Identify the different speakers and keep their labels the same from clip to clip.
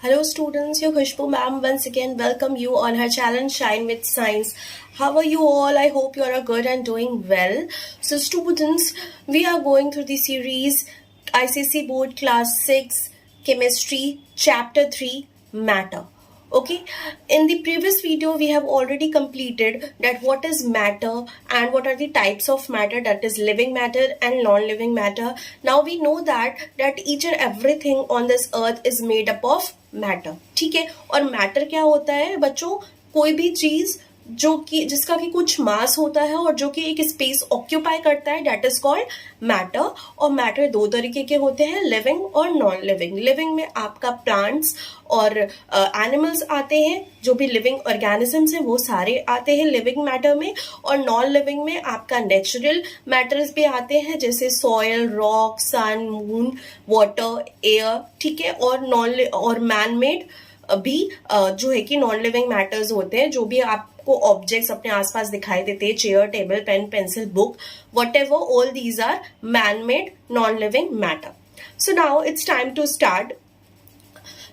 Speaker 1: Hello students, your Khushbu ma'am once again welcome you on her challenge Shine with Science. How are you all? I hope you are good and doing well. So students, we are going through the series ICSE Board Class 6 Chemistry Chapter 3 Matter. Okay, in the previous video we have already completed that what is matter and what are the types of matter, that is living matter and non-living matter. Now we know that each and everything on this earth is made up of matter. ठीक है, और matter क्या होता है बच्चों? कोई भी चीज जो कि जिसका कि कुछ मास होता है और जो कि एक स्पेस ऑक्यूपाई करता है, दैट इज कॉल्ड मैटर. और मैटर दो तरीके के होते हैं, लिविंग और नॉन लिविंग. लिविंग में आपका प्लांट्स और एनिमल्स आते हैं, जो भी लिविंग ऑर्गेनिजम्स हैं वो सारे आते हैं लिविंग मैटर में. और नॉन लिविंग में आपका नेचुरल मैटर्स भी आते हैं, जैसे सॉयल, रॉक, सन, मून, वाटर, एयर. ठीक है, और मैन मेड भी जो है कि नॉन लिविंग मैटर्स होते हैं. जो भी आपको ऑब्जेक्ट्स अपने आसपास दिखाई देते हैं, chair, table, pen, pencil, book, whatever, all these are man-made non-living matter. So now it's time to start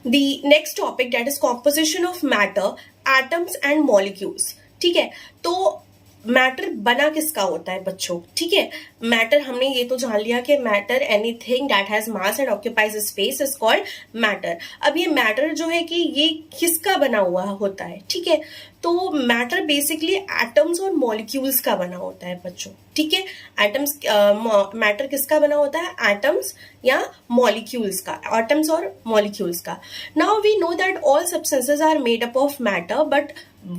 Speaker 1: the next topic, that is composition of matter, atoms and molecules. ठीक है, तो मैटर बना किसका होता है बच्चों? ठीक है, मैटर हमने ये तो जान लिया कि matter anything that has mass and occupies space is called matter. अब ये मैटर जो है कि ये किसका बना हुआ होता है? ठीक है, तो मैटर बेसिकली एटम्स और मॉलिक्यूल्स का बना होता है बच्चों. ठीक है, एटम्स मैटर किसका बना होता है? एटम्स या मॉलिक्यूल्स का, एटम्स और मॉलिक्यूल्स का. Now we know that all substances are made up of matter, but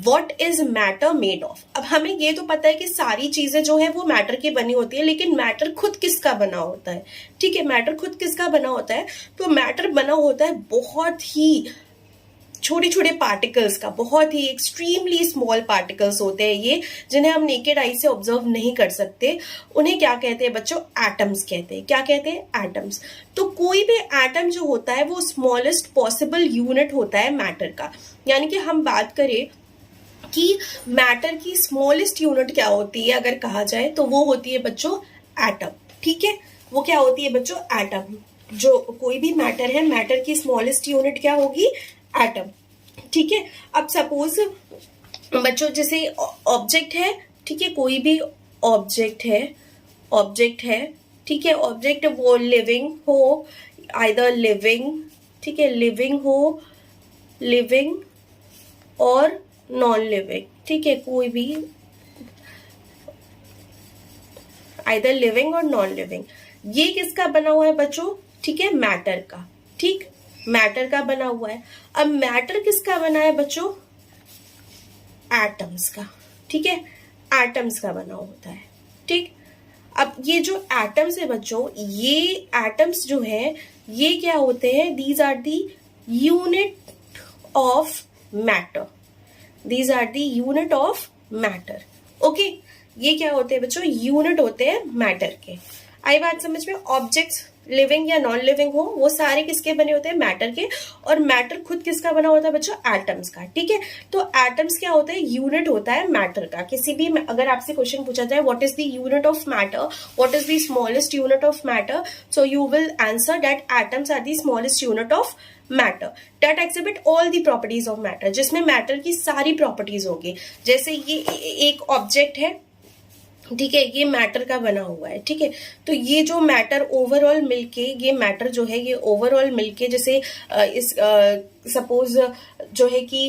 Speaker 1: what is matter made of? अब हमें ये तो पता है कि सारी चीजें जो है वो मैटर की बनी होती है, लेकिन मैटर खुद किसका बना होता है? ठीक है, मैटर खुद किसका बना होता है? तो मैटर बना होता है बहुत ही छोटे छोटे पार्टिकल्स का, बहुत ही एक्सट्रीमली स्मॉल पार्टिकल्स होते हैं ये, जिन्हें हम नेकेड आई से ऑब्जर्व नहीं कर सकते. उन्हें क्या कहते हैं बच्चों? एटम्स कहते हैं. क्या कहते हैं? एटम्स. तो कोई भी एटम जो होता है वो स्मॉलेस्ट पॉसिबल यूनिट होता है मैटर का. यानी कि हम बात करें कि मैटर की स्मॉलेस्ट यूनिट क्या होती है अगर कहा जाए, तो वो होती है बच्चों एटम. ठीक है, वो क्या होती है बच्चों? एटम. जो कोई भी मैटर है, मैटर की स्मॉलेस्ट यूनिट क्या होगी? एटम. ठीक है, अब सपोज बच्चों जैसे ऑब्जेक्ट है, ठीक है, कोई भी ऑब्जेक्ट है, ठीक है, ऑब्जेक्ट वो लिविंग हो, आइदर लिविंग, ठीक है, लिविंग और नॉन लिविंग. ठीक है, कोई भी आइदर लिविंग और नॉन लिविंग. ये किसका बना हुआ है बच्चों? ठीक है, मैटर का. ठीक, मैटर का बना हुआ है. अब मैटर किसका बना है बच्चों? एटम्स का. ठीक है, एटम्स का बना होता है. ठीक, अब ये जो एटम्स है बच्चों, ये एटम्स जो है ये क्या होते हैं? These are the unit of matter. These are the unit of matter. Okay, ये क्या होते हैं बच्चों? यूनिट होते हैं मैटर के. आई बात समझ में? ऑब्जेक्ट्स लिविंग या नॉन लिविंग हो, वो सारे किसके बने होते हैं? मैटर के. और मैटर खुद किसका बना होता है बच्चों? एटम्स का. ठीक है, तो एटम्स क्या होता है? यूनिट होता है मैटर का. किसी भी अगर आपसे क्वेश्चन पूछा जाए what is the unit of matter, what is the smallest unit of matter, so you will answer that atoms are the smallest unit of matter that exhibit all the properties of matter, जिसमें matter की सारी properties होगी. जैसे ये एक object है, ठीक है, ये मैटर का बना हुआ है. ठीक है, तो ये जो मैटर ओवरऑल मिलके, ये मैटर जो है ये ओवरऑल मिलके, जैसे इस सपोज जो है कि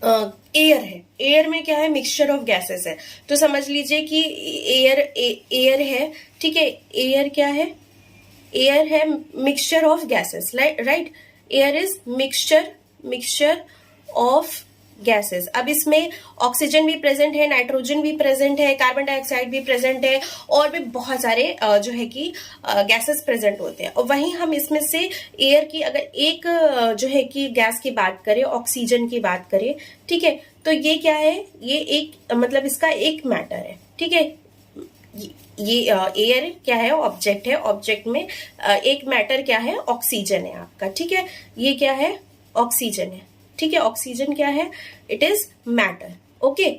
Speaker 1: एयर है, एयर में क्या है? मिक्सचर ऑफ गैसेस है. तो समझ लीजिए कि एयर है. ठीक है, एयर क्या है? एयर है mixture of gases, right. Air is mixture of gases. अब इसमें ऑक्सीजन भी प्रेजेंट है, नाइट्रोजन भी प्रेजेंट है, कार्बन डाइऑक्साइड भी प्रेजेंट है, और भी बहुत सारे जो है कि गैसेस प्रेजेंट होते हैं. और वहीं हम इसमें से एयर की अगर एक जो है कि गैस की बात करें, ऑक्सीजन की बात करें, ठीक है, तो ये क्या है? ये एक मतलब इसका एक मैटर है. ठीक है, ये एयर क्या है? ऑब्जेक्ट है. ऑब्जेक्ट में एक मैटर क्या है? ऑक्सीजन है आपका. ठीक है, ये क्या है? ऑक्सीजन है. ठीक है, ऑक्सीजन क्या है? It is matter. ओके,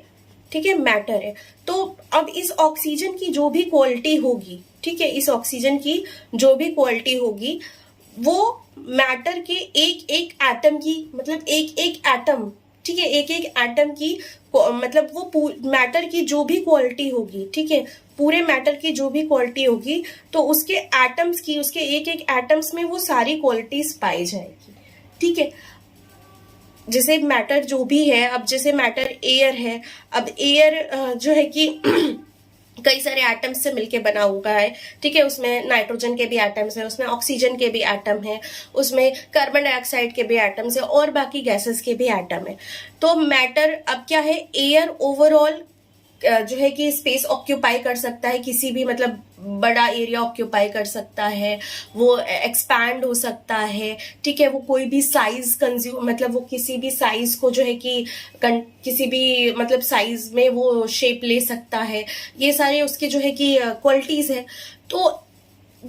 Speaker 1: ठीक है, मैटर है. तो अब इस ऑक्सीजन की जो भी क्वालिटी होगी, ठीक है, इस ऑक्सीजन की जो भी क्वालिटी होगी वो मैटर के एक एक एटम की, मतलब एक एक एटम, ठीक है, एक एक एटम की, मतलब वो मैटर की जो भी क्वालिटी होगी, ठीक है, पूरे मैटर की जो भी क्वालिटी होगी, तो उसके एटम्स की, उसके एक एक एटम्स में वो सारी क्वालिटीज पाई जाएगी, ठीक है। जैसे मैटर जो भी है, अब जैसे मैटर एयर है, अब एयर जो है कि कई सारे एटम्स से मिलके बना हुआ है, ठीक है, उसमें नाइट्रोजन के भी एटम्स है, उसमें ऑक्सीजन के भी एटम है, उसमें कार्बन डाइऑक्साइड के भी एटम्स है, और बाकी गैसेस के भी एटम है। तो मैटर अब क्या है, एयर ओवरऑल जो है कि स्पेस ऑक्यूपाई कर सकता है, किसी भी मतलब बड़ा एरिया ऑक्यूपाई कर सकता है, वो एक्सपैंड हो सकता है, ठीक है, वो कोई भी साइज कंज्यूम, मतलब वो किसी भी साइज को जो है कि किसी भी मतलब साइज में वो शेप ले सकता है, ये सारे उसके जो है कि क्वालिटीज है। तो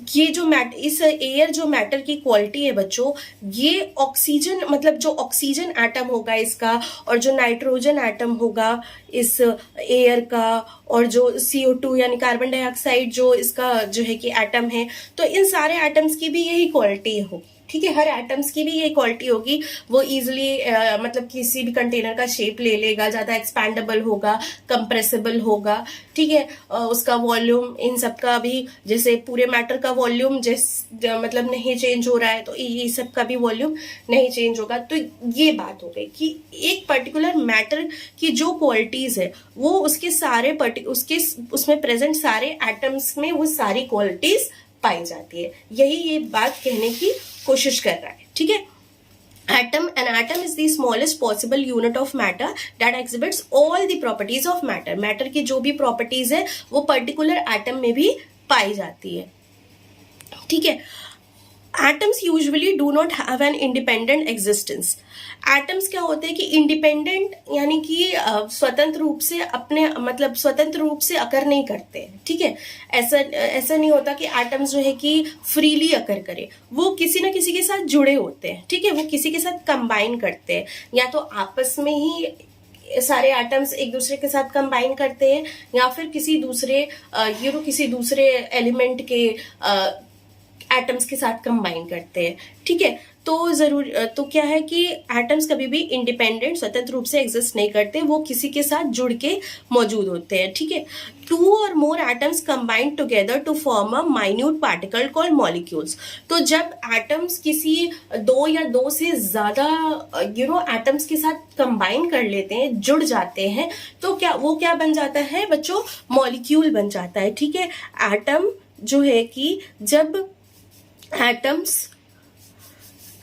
Speaker 1: ये जो इस एयर जो मैटर की क्वालिटी है बच्चों, ये ऑक्सीजन, मतलब जो ऑक्सीजन एटम होगा इसका, और जो नाइट्रोजन एटम होगा इस एयर का, और जो CO2 यानी कार्बन डाइऑक्साइड जो इसका जो है कि एटम है, तो इन सारे एटम्स की भी यही क्वालिटी होगी, ठीक है, हर एटम्स की भी ये क्वालिटी होगी। वो इजिली मतलब किसी भी कंटेनर का शेप ले लेगा, ज्यादा एक्सपैंडेबल होगा, कंप्रेसिबल होगा, ठीक है, उसका वॉल्यूम, इन सब का भी, जैसे पूरे मैटर का वॉल्यूम मतलब नहीं चेंज हो रहा है, तो ये सब का भी वॉल्यूम नहीं चेंज होगा। तो ये बात हो गई कि एक पर्टिकुलर मैटर की जो क्वालिटीज है, वो उसके सारे उसके उसमें प्रेजेंट सारे एटम्स में वो सारी क्वालिटीज पाई जाती है। यही ये बात कहने की कोशिश कर रहा है, ठीक है। An atom is the smallest possible unit of matter that exhibits all the properties of matter. Matter की जो भी प्रॉपर्टीज है वो पर्टिकुलर एटम में भी पाई जाती है, ठीक है। Atoms usually do not have an independent existence. Atoms क्या होते हैं कि इंडिपेंडेंट, यानी कि स्वतंत्र रूप से अपने, मतलब स्वतंत्र रूप से अकर नहीं करते, ठीक है। ऐसा नहीं होता कि एटम्स जो है कि फ्रीली अकर करे, वो किसी ना किसी के साथ जुड़े होते हैं, ठीक है, वो किसी के साथ कंबाइन करते हैं, या तो आपस में ही सारे एटम्स एक दूसरे के साथ कंबाइन करते हैं, या फिर किसी दूसरे किसी दूसरे एलिमेंट के एटम्स के साथ कंबाइन करते हैं, ठीक है। तो क्या है कि एटम्स कभी भी इंडिपेंडेंट, स्वतंत्र रूप से एग्जिस्ट नहीं करते, वो किसी के साथ जुड़ के मौजूद होते हैं, ठीक है। 2 or more atoms combine together to form a minute particle called molecules. तो जब एटम्स किसी 2 या 2 से ज्यादा एटम्स के साथ कंबाइन कर लेते हैं, जुड़ जाते हैं, तो क्या बन जाता है बच्चों, मॉलिक्यूल बन जाता है, ठीक है। एटम जो है कि जब एटम्स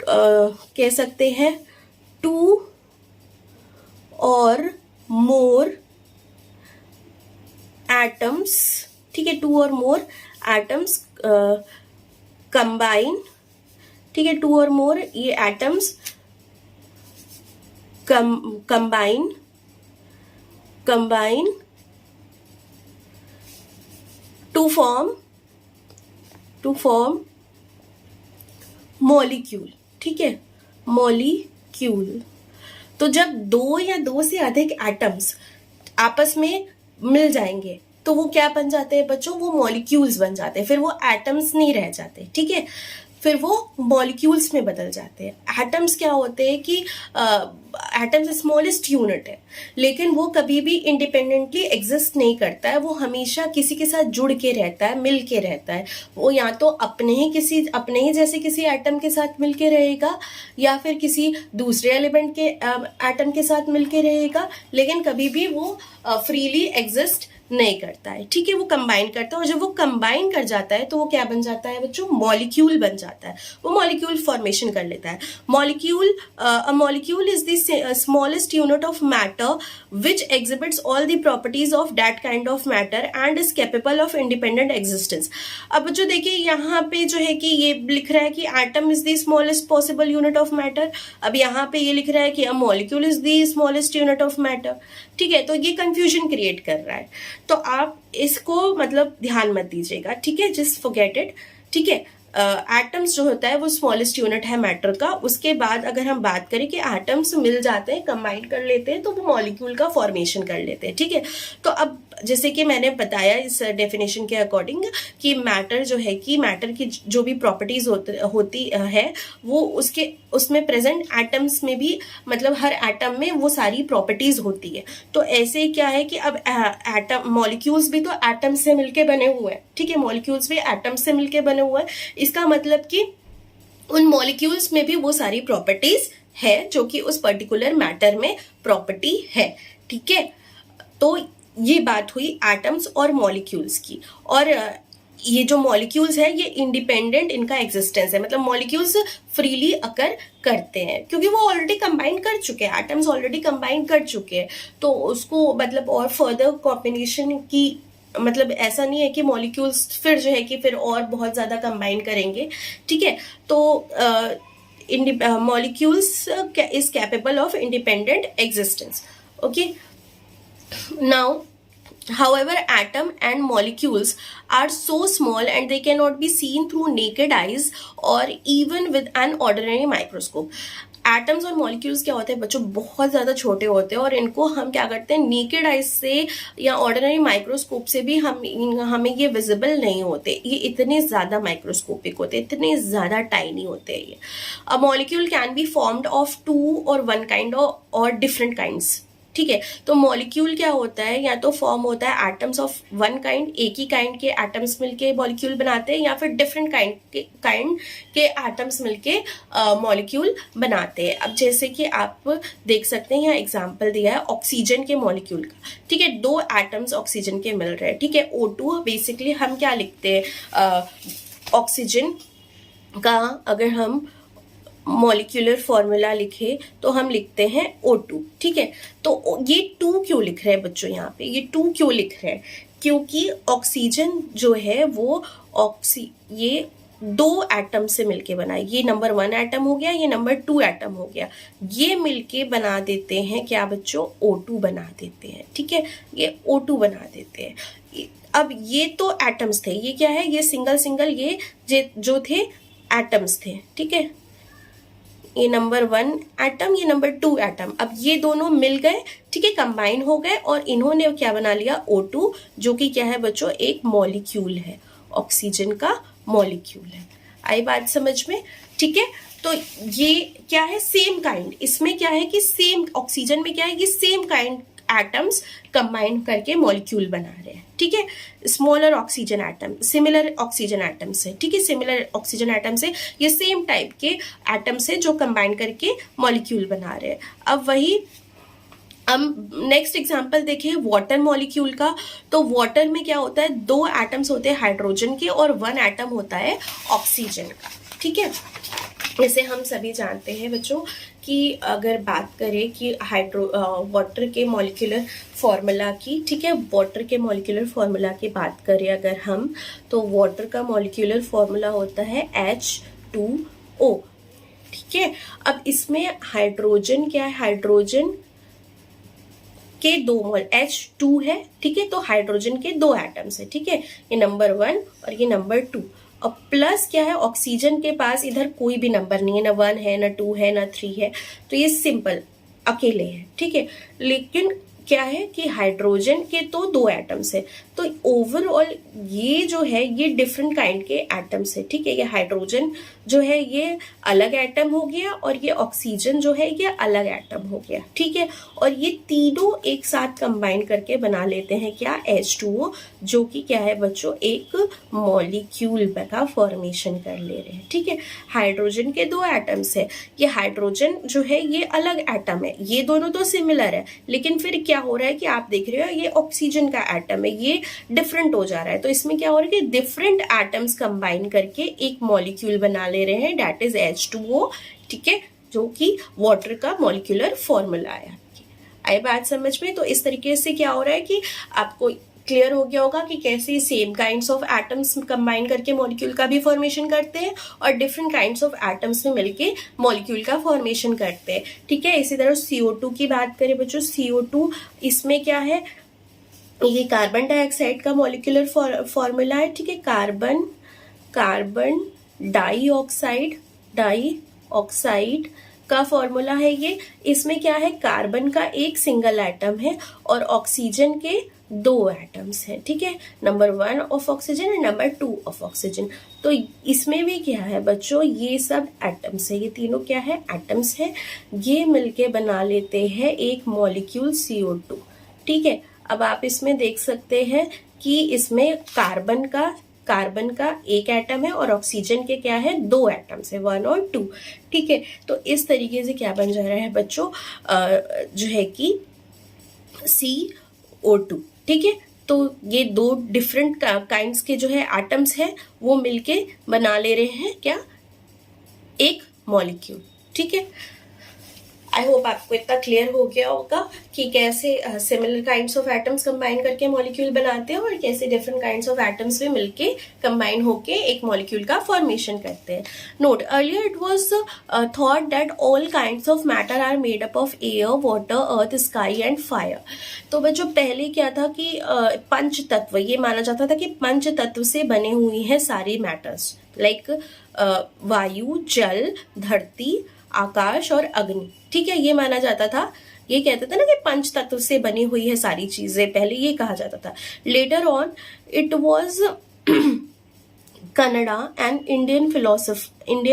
Speaker 1: कह सकते हैं 2 और मोर एटम्स, ठीक है, 2 और मोर एटम्स कंबाइन, ठीक है, 2 और मोर ये atoms combine to form molecule, ठीक है, मॉलिक्यूल। तो जब 2 या 2 से अधिक एटम्स आपस में मिल जाएंगे तो वो क्या बन जाते हैं बच्चों, वो मॉलिक्यूल्स बन जाते हैं, फिर वो एटम्स नहीं रह जाते, ठीक है, फिर वो मॉलिक्यूल्स में बदल जाते हैं। एटम्स क्या होते हैं कि एटम्स स्मॉलेस्ट यूनिट है, लेकिन वो कभी भी इंडिपेंडेंटली एग्जिस्ट नहीं करता है, वो हमेशा किसी के साथ जुड़ के रहता है, मिल के रहता है। वो या तो अपने ही जैसे किसी एटम के साथ मिल के रहेगा, या फिर किसी दूसरे एलिमेंट के एटम के साथ मिल के रहेगा, लेकिन कभी भी वो फ्रीली एग्जिस्ट नहीं करता है, ठीक है, वो कंबाइन करता है। और जब वो कंबाइन कर जाता है तो वो क्या बन जाता है बच्चों, मॉलिक्यूल बन जाता है, वो मॉलिक्यूल फॉर्मेशन कर लेता है। A molecule is the smallest unit of matter which exhibits all the properties of that kind of matter and is capable of independent existence. अब बच्चों देखिए यहाँ पे जो है कि ये लिख रहा है कि atom is the smallest possible unit of matter, अब यहाँ पे ये लिख रहा है कि a molecule is the smallest unit of matter, ठीक है, तो ये कंफ्यूजन क्रिएट कर रहा है। तो आप इसको मतलब ध्यान मत दीजिएगा, ठीक है, जस्ट फॉरगेट इट, ठीक है। एटम्स जो होता है वो स्मॉलेस्ट यूनिट है मैटर का। उसके बाद अगर हम बात करें कि एटम्स मिल जाते हैं, कंबाइन कर लेते हैं, तो वो मॉलिक्यूल का फॉर्मेशन कर लेते हैं, ठीक है। तो अब जैसे कि मैंने बताया इस डेफिनेशन के अकॉर्डिंग कि मैटर जो है कि मैटर की जो भी प्रॉपर्टीज होती है वो उसमें प्रेजेंट एटम्स में भी, मतलब हर एटम में वो सारी प्रॉपर्टीज होती है। तो ऐसे क्या है कि अब एटम मॉलिक्यूल्स भी तो एटम से मिलके बने हुए हैं, ठीक है, मॉलिक्यूल्स भी एटम से मिलके बने हुए हैं। इसका मतलब कि उन मॉलिक्यूल्स में भी वो सारी प्रॉपर्टीज है जो कि उस पर्टिकुलर मैटर में प्रॉपर्टी है, ठीक है। तो ये बात हुई एटम्स और मॉलिक्यूल्स की। और ये जो मॉलिक्यूल्स है ये इंडिपेंडेंट इनका एग्जिस्टेंस है, मतलब मॉलिक्यूल्स फ्रीली अकर करते हैं क्योंकि वो ऑलरेडी कंबाइन कर चुके हैं, एटम्स ऑलरेडी कंबाइन कर चुके हैं। तो उसको मतलब और फर्दर कॉम्बिनेशन की मतलब ऐसा नहीं है कि मॉलिक्यूल्स फिर जो है कि फिर और बहुत ज्यादा कंबाइन करेंगे, ठीक है। तो molecules is capable of independent existence, okay. Now, however, atom and molecules are so small and they cannot be seen through naked eyes or even with an ordinary microscope. Atoms और molecules क्या होते हैं बच्चों, बहुत ज़्यादा छोटे होते हैं और इनको हम क्या करते हैं नेकेड आइज से या ऑर्डिनरी माइक्रोस्कोप से भी हमें ये विजिबल नहीं होते। ये इतने ज़्यादा माइक्रोस्कोपिक होते हैं, इतने ज़्यादा टाइनी होते हैं ये। A molecule can be formed of 2 और 1 काइंड और डिफरेंट काइंड्स, ठीक है। तो मॉलिक्यूल क्या होता है, या तो फॉर्म होता है एटम्स ऑफ 1 काइंड, एक ही काइंड के एटम्स मिलके मॉलिक्यूल बनाते हैं, या फिर डिफरेंट काइंड के एटम्स मिलके मॉलिक्यूल बनाते हैं। अब जैसे कि आप देख सकते हैं यहाँ एग्जांपल दिया है ऑक्सीजन के मॉलिक्यूल का, ठीक है। 2 एटम्स ऑक्सीजन के मिल रहे हैं, ठीक है। O2 बेसिकली हम क्या लिखते हैं, ऑक्सीजन का अगर हम मॉलिक्यूलर फॉर्मूला लिखे तो हम लिखते हैं O2, ठीक है। तो ये 2 क्यों लिख रहे हैं बच्चों, यहाँ पे ये 2 क्यों लिख रहे हैं, क्योंकि ऑक्सीजन जो है वो ये 2 एटम से मिलके बना है। ये नंबर 1 एटम हो गया, ये नंबर 2 एटम हो गया, ये मिलके बना देते हैं क्या बच्चों, O2 बना देते हैं, ठीक है। ये O2 बना देते हैं। अब ये तो एटम्स थे, ये क्या है, ये सिंगल ये जो थे एटम्स थे, ठीक है। ये नंबर 1 एटम, ये नंबर 2 एटम, अब ये दोनों मिल गए, ठीक है, कंबाइन हो गए और इन्होंने क्या बना लिया O2, जो कि क्या है बच्चों, एक मॉलिक्यूल है, ऑक्सीजन का मॉलिक्यूल है। आई बात समझ में, ठीक है। तो ये क्या है, सेम काइंड, इसमें क्या है कि सेम ऑक्सीजन में क्या है कि सेम काइंड एटम्स कंबाइन करके मॉलिक्यूल बना रहे हैं, ठीक है। Smaller oxygen atom similar oxygen atom से, ठीक है, सिमिलर ऑक्सीजन एटम से ये सेम टाइप के एटम से जो कंबाइन करके मॉलिक्यूल बना रहे हैं। अब वही हम नेक्स्ट एग्जांपल देखें वाटर मॉलिक्यूल का। तो वाटर में क्या होता है, 2 एटम्स होते हैं हाइड्रोजन के और 1 एटम होता है ऑक्सीजन का, ठीक है। जैसे हम सभी जानते हैं बच्चों कि अगर बात करें कि वाटर के मॉलिक्यूलर फॉर्मूला की, ठीक है, वाटर के मॉलिक्यूलर फॉर्मूला की बात करें अगर हम, तो वाटर का मॉलिक्यूलर फॉर्मूला होता है H2O, ठीक है। अब इसमें हाइड्रोजन क्या है, हाइड्रोजन के 2 मोल H2 है, ठीक है। तो हाइड्रोजन के 2 एटम्स है, ठीक है, ये नंबर 1 और ये नंबर 2। और प्लस क्या है, ऑक्सीजन के पास इधर कोई भी नंबर नहीं है, ना 1 है ना 2 है ना 3 है, तो ये सिंपल अकेले है, ठीक है। लेकिन क्या है कि हाइड्रोजन के तो 2 एटम्स है, तो ओवरऑल ये जो है ये डिफरेंट काइंड के एटम्स है, ठीक है। ये हाइड्रोजन जो है ये अलग एटम हो गया और ये ऑक्सीजन जो है ये अलग एटम हो गया, ठीक है। और ये तीनों एक साथ कंबाइन करके बना लेते हैं क्या, H2O, जो कि क्या है बच्चों, एक मॉलिक्यूल का फॉर्मेशन कर ले रहे हैं, ठीक है। हाइड्रोजन के 2 एटम्स है, ये हाइड्रोजन जो है ये अलग एटम है, ये दोनों तो सिमिलर है, लेकिन फिर क्या हो रहा है कि आप देख रहे हो ये ऑक्सीजन का एटम है, ये डिफरेंट हो जा रहा है। तो इसमें क्या हो रहा है कि डिफरेंट एटम्स कंबाइन करके एक मॉलिक्यूल बना ले रहे हैं, दैट इज H2O, ठीक है, जो कि वाटर का मॉलिक्यूलर फॉर्मूला है। आई बात समझ में। तो इस तरीके से क्या हो रहा है कि आपको क्लियर हो गया होगा कि कैसे same kinds of atoms combine करके मॉलिक्यूल का भी फॉर्मेशन करते हैं और डिफरेंट काइंड्स ऑफ एटम्स में मिलके मॉलिक्यूल का फॉर्मेशन करते हैं, ठीक है। इसी तरह CO2 की बात करें बच्चों, CO2 इसमें क्या है, ये कार्बन डाइऑक्साइड का मॉलिक्यूलर फॉर्मूला है, ठीक है। कार्बन डाइऑक्साइड का फॉर्मूला है ये। इसमें क्या है, कार्बन का एक सिंगल एटम है और ऑक्सीजन के 2 एटम्स हैं, ठीक है, number 1 of oxygen and number 2 of oxygen. तो इसमें भी क्या है बच्चों, ये सब एटम्स है, ये तीनों क्या है, एटम्स है, ये मिलके बना लेते हैं एक मॉलिक्यूल CO2, ठीक है। अब आप इसमें देख सकते हैं कि इसमें कार्बन का एक एटम है और ऑक्सीजन के क्या है, 2 एटम्स है, 1 और 2, ठीक है। तो इस तरीके से क्या बन जा रहा है बच्चों, जो है कि CO2, ठीक है। तो ये 2 डिफरेंट काइंड्स के जो है एटम्स है वो मिलके बना ले रहे हैं क्या, एक मॉलिक्यूल, ठीक है। आई होप आपको इतना क्लियर हो गया होगा कि कैसे similar kinds of atoms combine करके मॉलिक्यूल बनाते हैं और कैसे डिफरेंट काइंड्स ऑफ एटम्स भी मिलके कंबाइन होके एक मॉलिक्यूल का फॉर्मेशन करते हैं। Note, earlier it was thought that all kinds of matter are made up of air, water, earth, sky and fire. तो बच्चों पहले क्या था कि पंच तत्व, ये माना जाता था कि पंच तत्व से बने हुए हैं सारे मैटर्स, लाइक वायु, जल, धरती, आकाश और अग्नि, ठीक है, ये माना जाता था। ये कहते थे ना कि पंच तत्व से बनी हुई है सारी चीजें, पहले ये कहा जाता था। Later on it was Kanada and Indian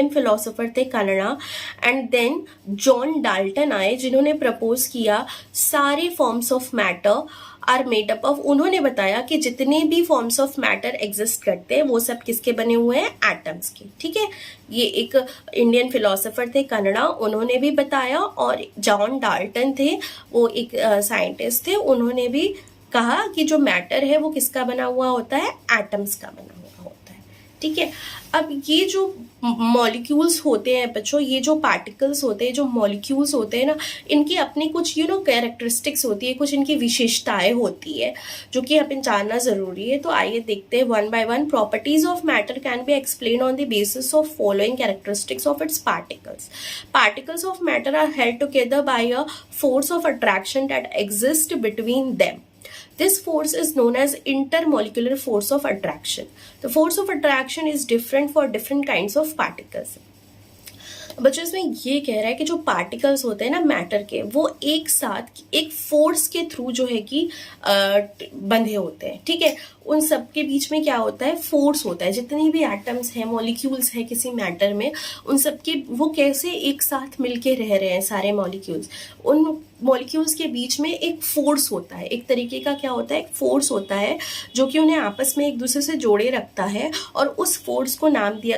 Speaker 1: philosopher थे Kanada, and then John Dalton आए जिन्होंने प्रपोज किया सारे forms of matter are made up of, उन्होंने बताया कि जितने भी फॉर्म्स ऑफ मैटर एग्जिस्ट करते हैं वो सब किसके बने हुए हैं, एटम्स के, ठीक है। ये एक इंडियन फिलोसोफर थे कनाडा, उन्होंने भी बताया, और जॉन डाल्टन थे, वो एक साइंटिस्ट थे, उन्होंने भी कहा कि जो मैटर है वो किसका बना हुआ होता है, एटम्स का बना हुआ होता है, ठीक है। अब ये जो मॉलिक्यूल्स होते हैं बच्चों, ये जो पार्टिकल्स होते हैं, जो मॉलिक्यूल्स होते हैं ना, इनकी अपनी कुछ कैरेक्टरिस्टिक्स होती है, कुछ इनकी विशेषताएं होती है जो कि हमें जानना जरूरी है। तो आइए देखते हैं one by one. Properties of matter can be explain on the basis of following characteristics of its particles. Particles of matter are held together by a force of attraction that exist between them. This force is known as intermolecular force of attraction. The force of attraction is different for different kinds of particles. बच्चों इसमें ये कह रहा है कि जो particles होते हैं ना मैटर के, वो एक साथ एक फोर्स के थ्रू जो है कि बंधे होते हैं, ठीक है। उन सब के बीच में क्या होता है, फोर्स होता है। जितनी भी एटम्स हैं, मॉलिक्यूल्स हैं किसी मैटर में, उन सब के वो कैसे एक साथ मिलके रह रहे हैं सारे मॉलिक्यूल्स, उन मॉलिक्यूल्स के बीच में एक फोर्स होता है, एक तरीके का क्या होता है, एक फोर्स होता है जो कि उन्हें आपस में एक दूसरे से जोड़े रखता है, और उस फोर्स को नाम दिया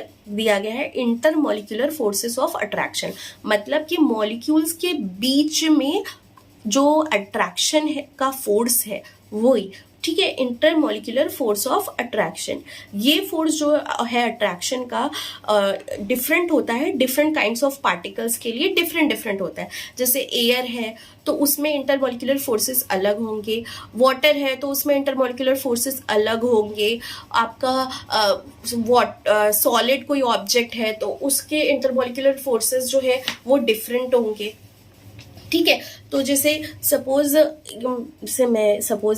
Speaker 1: गया है इंटरमॉलिक्यूलर फोर्सेस ऑफ अट्रैक्शन। मतलब कि मॉलिक्यूल्स के बीच में जो अट्रैक्शन है का फोर्स है वही, ठीक है, इंटरमॉलिक्यूलर फोर्स ऑफ अट्रैक्शन। ये फोर्स जो है अट्रैक्शन का डिफरेंट होता है, डिफरेंट काइंड्स ऑफ पार्टिकल्स के लिए डिफरेंट होता है। जैसे एयर है तो उसमें इंटरमॉलिक्यूलर फोर्सेस अलग होंगे, वाटर है तो उसमें इंटरमॉलिक्यूलर फोर्सेस अलग होंगे, आपका सॉलिड कोई ऑब्जेक्ट है तो उसके इंटरमॉलिक्यूलर फोर्सेस जो है वो डिफरेंट होंगे, ठीक है। तो जैसे सपोज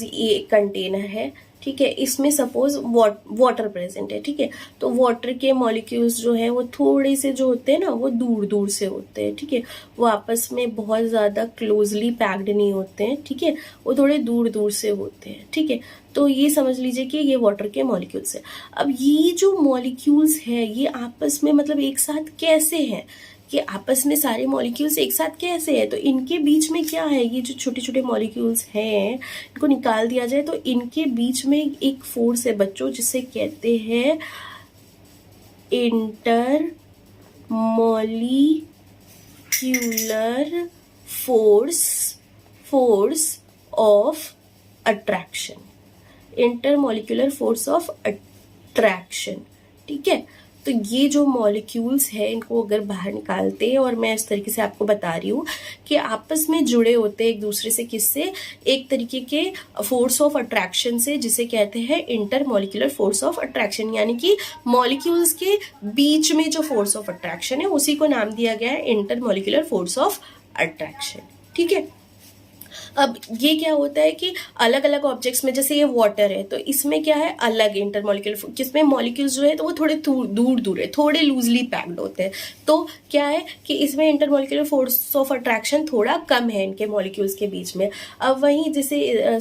Speaker 1: ये एक कंटेनर है, ठीक है, इसमें सपोज वाटर प्रेजेंट है, ठीक है। तो वाटर के मॉलिक्यूल्स जो है वो थोड़े से जो होते हैं ना, वो दूर दूर से होते हैं, ठीक है, वो आपस में बहुत ज्यादा क्लोजली पैक्ड नहीं होते हैं, ठीक है, वो थोड़े दूर दूर से होते हैं, ठीक है। तो ये समझ लीजिए कि ये वाटर के मॉलिक्यूल्स है। अब ये जो मॉलिक्यूल्स है ये आपस में मतलब एक साथ कैसे हैं, कि आपस में सारे मॉलिक्यूल्स एक साथ कैसे हैं, तो इनके बीच में क्या है, ये जो छोटे छोटे मॉलिक्यूल्स हैं इनको निकाल दिया जाए तो इनके बीच में एक फोर्स है बच्चों, जिसे कहते हैं intermolecular force of attraction, intermolecular force of attraction, ठीक है। तो ये जो मॉलिक्यूल्स है इनको अगर बाहर निकालते हैं, और मैं इस तरीके से आपको बता रही हूँ कि आपस में जुड़े होते हैं एक दूसरे से, किससे, एक तरीके के फोर्स ऑफ अट्रैक्शन से, जिसे कहते हैं इंटरमॉलिक्यूलर फोर्स ऑफ अट्रैक्शन। यानी कि मॉलिक्यूल्स के बीच में जो फोर्स ऑफ अट्रैक्शन है उसी को नाम दिया गया है इंटरमॉलिक्यूलर फोर्स ऑफ अट्रैक्शन, ठीक है। अब ये क्या होता है कि अलग अलग ऑब्जेक्ट्स में, जैसे ये वाटर है तो इसमें क्या है अलग इंटरमॉलिक्यूलर, किसमें मॉलिक्यूल्स जो है तो वो थोड़े दूर दूर है, थोड़े लूजली पैक्ड होते हैं। तो क्या है कि इसमें इंटरमॉलिक्यूलर फोर्स ऑफ अट्रैक्शन थोड़ा कम है इनके मॉलिक्यूल्स के बीच में। अब वहीं जैसे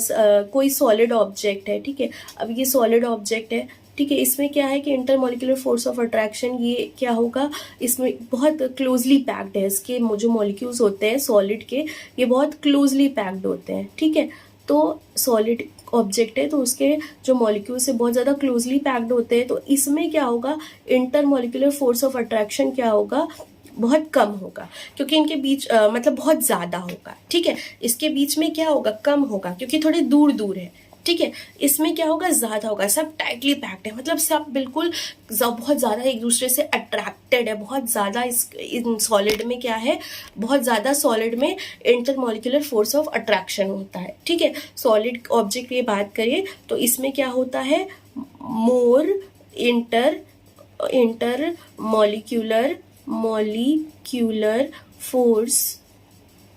Speaker 1: कोई सॉलिड ऑब्जेक्ट है, ठीक है, अब ये सॉलिड ऑब्जेक्ट है, ठीक है, इसमें क्या है कि इंटरमॉलिक्यूलर फोर्स ऑफ अट्रैक्शन ये क्या होगा, इसमें बहुत क्लोजली पैक्ड है, इसके जो मॉलिक्यूल्स होते हैं सॉलिड के ये बहुत क्लोजली पैक्ड होते हैं, ठीक है। तो सॉलिड ऑब्जेक्ट है तो उसके जो मॉलिक्यूल्स है बहुत ज़्यादा क्लोजली पैक्ड होते हैं, तो इसमें क्या होगा इंटरमॉलिक्यूलर फोर्स ऑफ अट्रैक्शन क्या होगा, बहुत कम होगा, क्योंकि इनके बीच मतलब बहुत ज़्यादा होगा, ठीक है। इसके बीच में क्या होगा, कम होगा क्योंकि थोड़े दूर दूर है, ठीक है। इसमें क्या होगा, ज़्यादा होगा, सब टाइटली पैक्ड है, मतलब सब बिल्कुल बहुत ज़्यादा एक दूसरे से अट्रैक्टेड है, बहुत ज़्यादा इन सॉलिड में क्या है, बहुत ज़्यादा सॉलिड में इंटरमॉलिक्यूलर फोर्स ऑफ अट्रैक्शन होता है, ठीक है। सॉलिड ऑब्जेक्ट की बात करिए तो इसमें क्या होता है, more intermolecular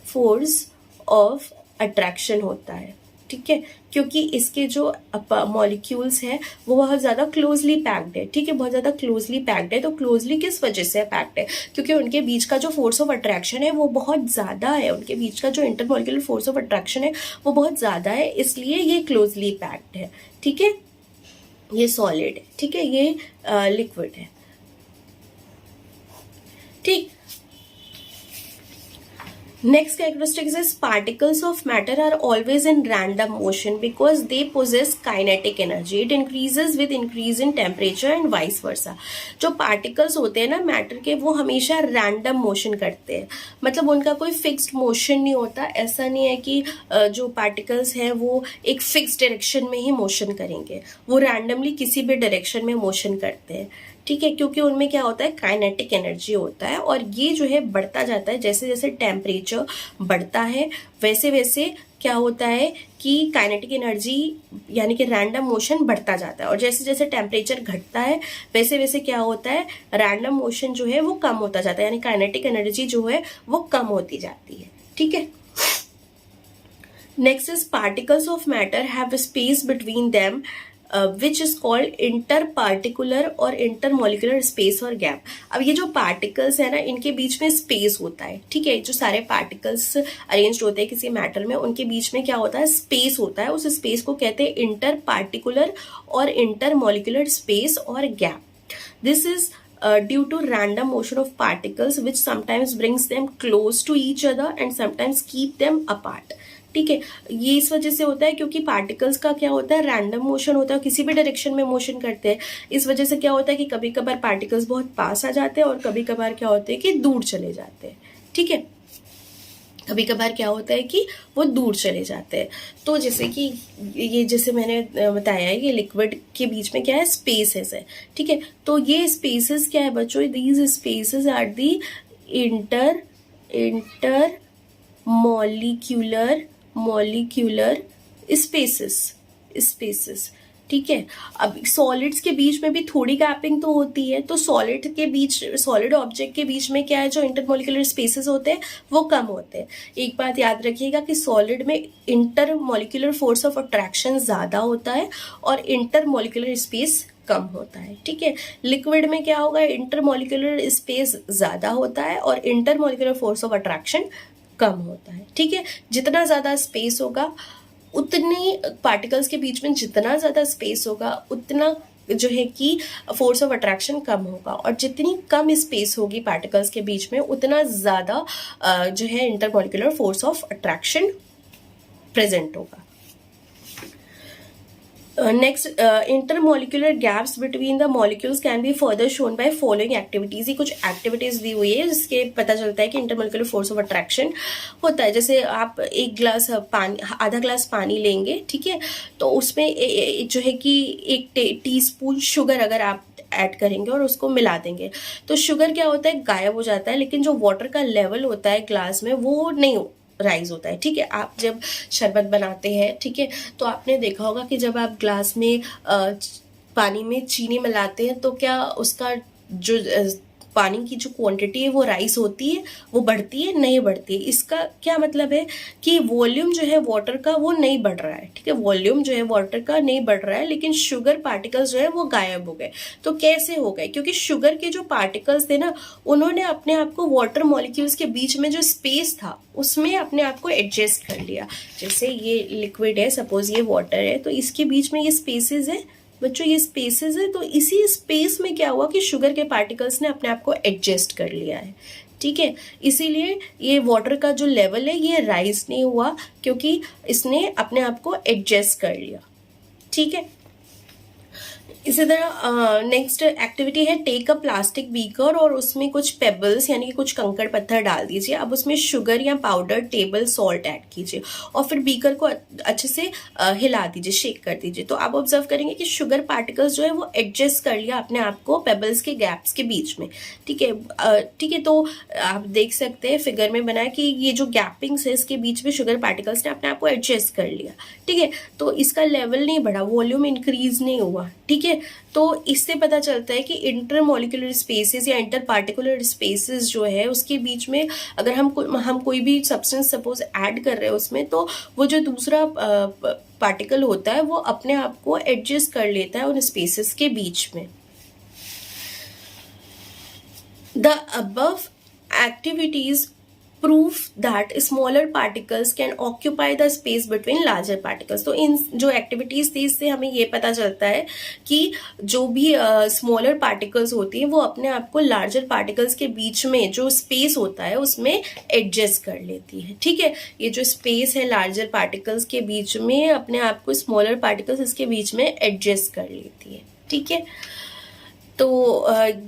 Speaker 1: force of attraction होता है, ठीक है, क्योंकि इसके जो मॉलिक्यूल्स हैं वो बहुत ज़्यादा क्लोजली पैक्ड है, ठीक है, बहुत ज़्यादा क्लोजली पैक्ड है। तो क्लोजली किस वजह से पैक्ड है, क्योंकि उनके बीच का जो फोर्स ऑफ अट्रैक्शन है वो बहुत ज़्यादा है, उनके बीच का जो इंटरमॉलिक्यूलर फोर्स ऑफ अट्रैक्शन है वो बहुत ज़्यादा है, इसलिए ये क्लोजली पैक्ड है, ठीक है। ये सॉलिड है, ठीक है, ये लिक्विड है, ठीक। Next characteristics is particles of matter are always in random motion because they possess kinetic energy. It increases with increase in temperature and vice versa. जो particles होते हैं ना मैटर के, वो हमेशा random motion करते हैं, मतलब उनका कोई fixed motion नहीं होता। ऐसा नहीं है कि जो particles हैं वो एक fixed direction में ही motion करेंगे, वो randomly किसी भी direction में motion करते हैं, ठीक है, क्योंकि उनमें क्या होता है काइनेटिक एनर्जी होता है, और ये जो है बढ़ता जाता है, जैसे जैसे टेम्परेचर बढ़ता है वैसे वैसे क्या होता है कि काइनेटिक एनर्जी यानी कि रैंडम मोशन बढ़ता जाता है, और जैसे जैसे टेम्परेचर घटता है वैसे वैसे क्या होता है रैंडम मोशन जो है वो कम होता जाता है, यानी काइनेटिक एनर्जी जो है वो कम होती जाती है, ठीक है। Next is particles of matter have space between them which is called inter particular और इंटरमॉलिक्यूलर स्पेस और गैप। अब ये जो पार्टिकल्स है ना इनके बीच में स्पेस होता है, ठीक है, जो सारे पार्टिकल्स अरेंज्ड होते हैं किसी मैटर में उनके बीच में क्या होता है स्पेस होता है, उस स्पेस को कहते हैं इंटर पार्टिकुलर और इंटरमॉलिक्यूलर स्पेस और gap. This is due to random motion of particles which sometimes brings them close to each other and sometimes keep them apart, ठीक है। ये इस वजह से होता है क्योंकि पार्टिकल्स का क्या होता है रैंडम मोशन होता है, किसी भी डायरेक्शन में मोशन करते हैं, इस वजह से क्या होता है कि कभी कभार पार्टिकल्स बहुत पास आ जाते हैं और कभी कभार क्या होते हैं कि दूर चले जाते हैं, ठीक है, कभी कभार क्या होता है कि वो दूर चले जाते हैं। तो जैसे कि ये जैसे मैंने बताया है ये लिक्विड के बीच में क्या है स्पेसेस है, ठीक है। तो ये स्पेसेस क्या है बच्चों, these spaces are the intermolecular spaces, ठीक है। अब सॉलिड्स के बीच में भी थोड़ी गैपिंग तो होती है, तो सॉलिड ऑब्जेक्ट के बीच में क्या है जो इंटरमॉलिक्यूलर स्पेसेस होते हैं वो कम होते हैं। एक बात याद रखिएगा कि सॉलिड में इंटरमॉलिक्यूलर फोर्स ऑफ अट्रैक्शन ज़्यादा होता है और इंटरमॉलिक्यूलर स्पेस कम होता है, ठीक है। लिक्विड में क्या होगा इंटरमॉलिक्यूलर स्पेस ज़्यादा होता है और इंटरमॉलिक्यूलर फोर्स ऑफ अट्रैक्शन कम होता है, ठीक है। जितना ज़्यादा स्पेस होगा उतनी पार्टिकल्स के बीच में जितना ज़्यादा स्पेस होगा उतना जो है कि फोर्स ऑफ अट्रैक्शन कम होगा, और जितनी कम स्पेस होगी पार्टिकल्स के बीच में उतना ज़्यादा जो है intermolecular force of attraction present होगा। Next intermolecular gaps between the molecules can be further shown by following activities. ये कुछ एक्टिविटीज दी हुई है जिसके पता चलता है कि इंटरमॉलिक्यूलर फोर्स ऑफ अट्रैक्शन होता है। जैसे आप एक गिलास पानी, आधा ग्लास पानी लेंगे, ठीक है, तो उसमें जो है कि 1 टीस्पून शुगर अगर आप ऐड करेंगे और उसको मिला देंगे तो शुगर क्या होता है गायब हो जाता है, लेकिन जो वाटर का लेवल होता है ग्लास में वो नहीं राइज होता है, ठीक है। आप जब शरबत बनाते हैं, ठीक है, तो आपने देखा होगा कि जब आप ग्लास में पानी में चीनी मिलाते हैं तो क्या उसका जो पानी की जो क्वांटिटी है वो राइज होती है, वो बढ़ती है, नहीं बढ़ती है। इसका क्या मतलब है कि वॉल्यूम जो है वाटर का वो नहीं बढ़ रहा है, ठीक है, वॉल्यूम जो है वाटर का नहीं बढ़ रहा है, लेकिन शुगर पार्टिकल्स जो है वो गायब हो गए। तो कैसे हो गए? क्योंकि शुगर के जो पार्टिकल्स थे ना, उन्होंने अपने आप को वाटर मॉलिक्यूल्स के बीच में जो स्पेस था उसमें अपने आप को एडजस्ट कर लिया। जैसे ये लिक्विड है, सपोज ये वाटर है, तो इसके बीच में ये स्पेसेस है बच्चों, ये स्पेसेस है, तो इसी स्पेस में क्या हुआ कि शुगर के पार्टिकल्स ने अपने आप को एडजस्ट कर लिया है, ठीक है। इसीलिए ये वाटर का जो लेवल है ये राइज नहीं हुआ, क्योंकि इसने अपने आप को एडजस्ट कर लिया, ठीक है। इसी तरह नेक्स्ट एक्टिविटी है टेक अ प्लास्टिक बीकर और उसमें कुछ पेबल्स यानी कि कुछ कंकड़ पत्थर डाल दीजिए। अब उसमें शुगर या पाउडर टेबल सॉल्ट ऐड कीजिए और फिर बीकर को अच्छे से हिला दीजिए, शेक कर दीजिए। तो आप ऑब्जर्व करेंगे कि शुगर पार्टिकल्स जो है वो एडजस्ट कर लिया अपने आप को पेबल्स के गैप्स के बीच में, ठीक है, ठीक है। तो आप देख सकते हैं फिगर में बनाया कि ये जो गैपिंग्स है इसके बीच में शुगर पार्टिकल्स ने अपने आप को एडजस्ट कर लिया, ठीक है। तो इसका लेवल नहीं बढ़ा, वॉल्यूम इंक्रीज नहीं हुआ, ठीक है। तो इससे पता चलता है कि इंटरमोलिकुलर स्पेसेस या इंटर पार्टिकुलर स्पेसेस जो है उसके बीच में अगर हम कोई भी सब्सटेंस सपोज ऐड कर रहे हैं उसमें, तो वो जो दूसरा पार्टिकल होता है वो अपने आप को एडजस्ट कर लेता है उन स्पेसेस के बीच में। The above activities proof that smaller particles can occupy the space between larger particles। तो इन जो एक्टिविटीज थी इससे हमें ये पता चलता है कि जो भी स्मॉलर पार्टिकल्स होती हैं वो अपने आप को लार्जर पार्टिकल्स के बीच में जो स्पेस होता है उसमें एडजस्ट कर लेती है, ठीक है। ये जो स्पेस है लार्जर पार्टिकल्स के बीच में अपने आप को स्मॉलर पार्टिकल्स इसके बीच में एडजस्ट कर लेती है, ठीक है। तो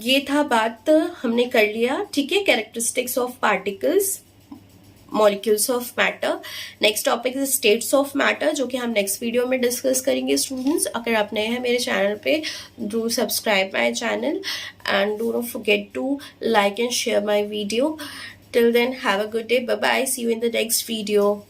Speaker 1: ये था बात, हमने कर लिया, ठीक है, characteristics of particles, molecules of matter. Next topic is states of matter, जो कि हम नेक्स्ट वीडियो में डिस्कस करेंगे स्टूडेंट्स। अगर आप नए हैं मेरे चैनल पे, do subscribe my channel and do not forget to like and share my video. Till then have a good day, bye bye, see you in the next video.